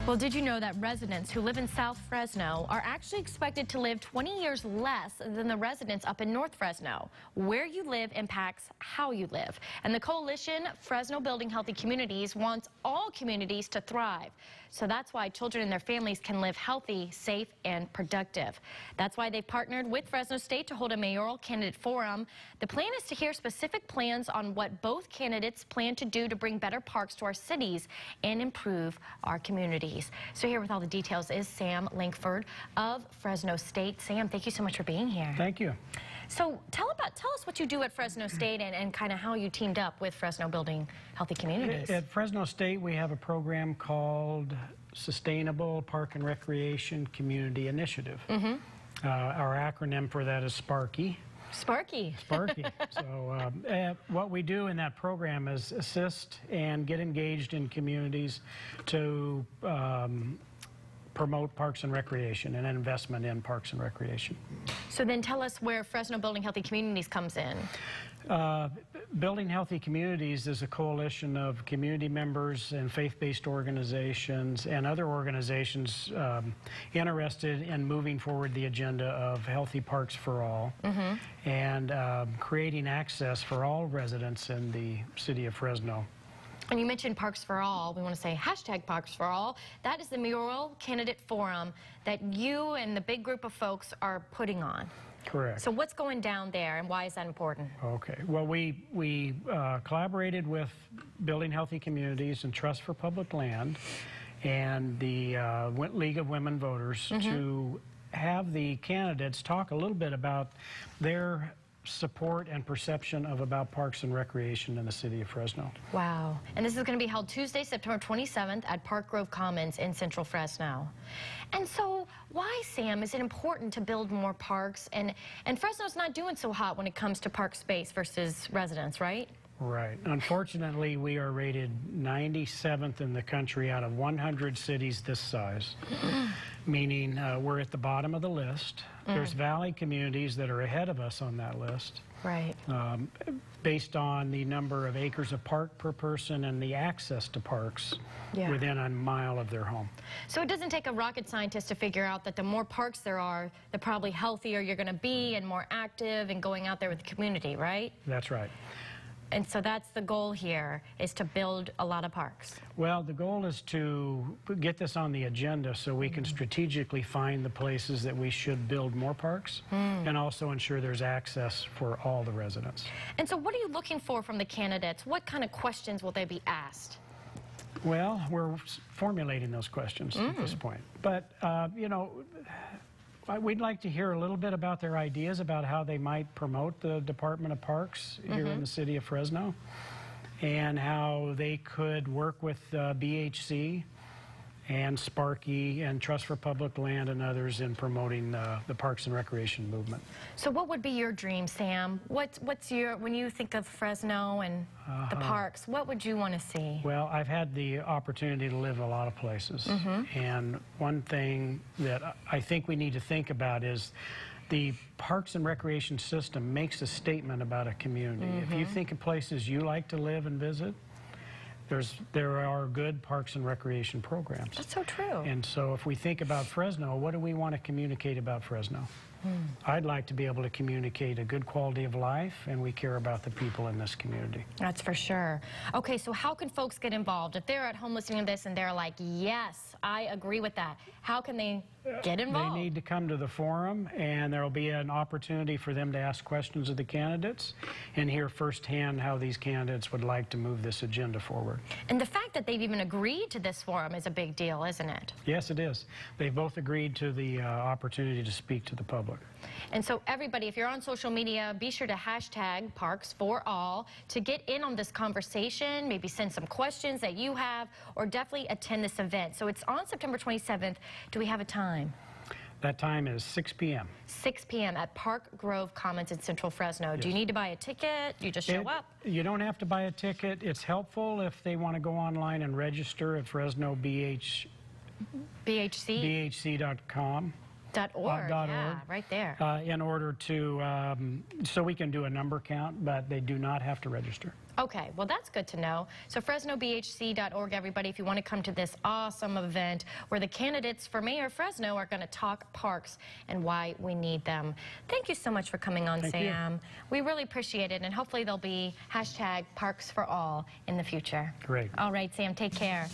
Well, did you know that residents who live in South Fresno are actually expected to live 20 years less than the residents up in North Fresno? Where you live impacts how you live. And the coalition, Fresno Building Healthy Communities, wants all communities to thrive. So that's why children and their families can live healthy, safe, and productive. That's why they've partnered with Fresno State to hold a mayoral candidate forum. The plan is to hear specific plans on what both candidates plan to do to bring better parks to our cities and improve our communities. So here with all the details is Sam Lankford of Fresno State. Sam, thank you so much for being here. Thank you. So tell us what you do at Fresno State and kind of how you teamed up with Fresno Building Healthy Communities. At Fresno State, we have a program called Sustainable Park and Recreation Community Initiative. Our acronym for that is SPARKY. Sparky. Sparky. So what we do in that program is assist and get engaged in communities to promote parks and recreation and investment in parks and recreation. So then tell us where Fresno Building Healthy Communities comes in. Building Healthy Communities is a coalition of community members and faith-based organizations and other organizations interested in moving forward the agenda of healthy parks for all and creating access for all residents in the city of Fresno. And you mentioned Parks for All. We want to say hashtag Parks for All. That is the Mayoral Candidate Forum that you and the big group of folks are putting on. Correct. So what's going down there and why is that important? Okay. Well, we collaborated with Building Healthy Communities and Trust for Public Land and the League of Women Voters to have the candidates talk a little bit about their support and perception about parks and recreation in the city of Fresno. Wow. And this is going to be held Tuesday, September 27th at Park Grove Commons in Central Fresno. And so why, Sam, is it important to build more parks? And Fresno's not doing so hot when it comes to park space versus residents, right? Right. Unfortunately, we are rated 97th in the country out of 100 cities this size, meaning we're at the bottom of the list. There's valley communities that are ahead of us on that list. Right. Based on the number of acres of park per person and the access to parks within a mile of their home. So it doesn't take a rocket scientist to figure out that the more parks there are, the probably healthier you're going to be and more active and going out there with the community, right? That's right. And so that's the goal here, is to build a lot of parks. Well, the goal is to get this on the agenda so we can strategically find the places that we should build more parks and also ensure there's access for all the residents. And so what are you looking for from the candidates? What kind of questions will they be asked? Well, we're formulating those questions at this point. But, you know, we'd like to hear a little bit about their ideas about how they might promote the Department of Parks here in the city of Fresno and how they could work with BHC and Sparky and Trust for Public Land and others in promoting the Parks and Recreation movement. So what would be your dream, Sam? What's your, when you think of Fresno and the parks, what would you want to see? Well, I've had the opportunity to live in a lot of places. And one thing that I think we need to think about is the Parks and Recreation system makes a statement about a community. If you think of places you like to live and visit, there are good parks and recreation programs. That's so true. And so if we think about Fresno, what do we want to communicate about Fresno? I'd like to be able to communicate a good quality of life, and we care about the people in this community. That's for sure. Okay, so how can folks get involved? If they're at home listening to this and they're like, yes, I agree with that, how can they get involved? They need to come to the forum, and there will be an opportunity for them to ask questions of the candidates and hear firsthand how these candidates would like to move this agenda forward. And the fact that they've even agreed to this forum is a big deal, isn't it? Yes, it is. They've both agreed to the opportunity to speak to the public. And so everybody, if you're on social media, be sure to hashtag Parks for All to get in on this conversation, maybe send some questions that you have, or definitely attend this event. So it's on September 27th. Do we have a time? That time is 6 p.m. 6 p.m. at Park Grove Commons in Central Fresno. Yes. Do you need to buy a ticket? You just show up? You don't have to buy a ticket. It's helpful if they want to go online and register at Fresno BHC.com. .org, yeah, right there. In order to, so we can do a number count, but they do not have to register. Okay, well, that's good to know. So FresnoBHC.org, everybody, if you want to come to this awesome event where the candidates for Mayor Fresno are going to talk parks and why we need them. Thank you so much for coming on, Sam. We really appreciate it, and hopefully there'll be #ParksForAll in the future. Great. All right, Sam, take care.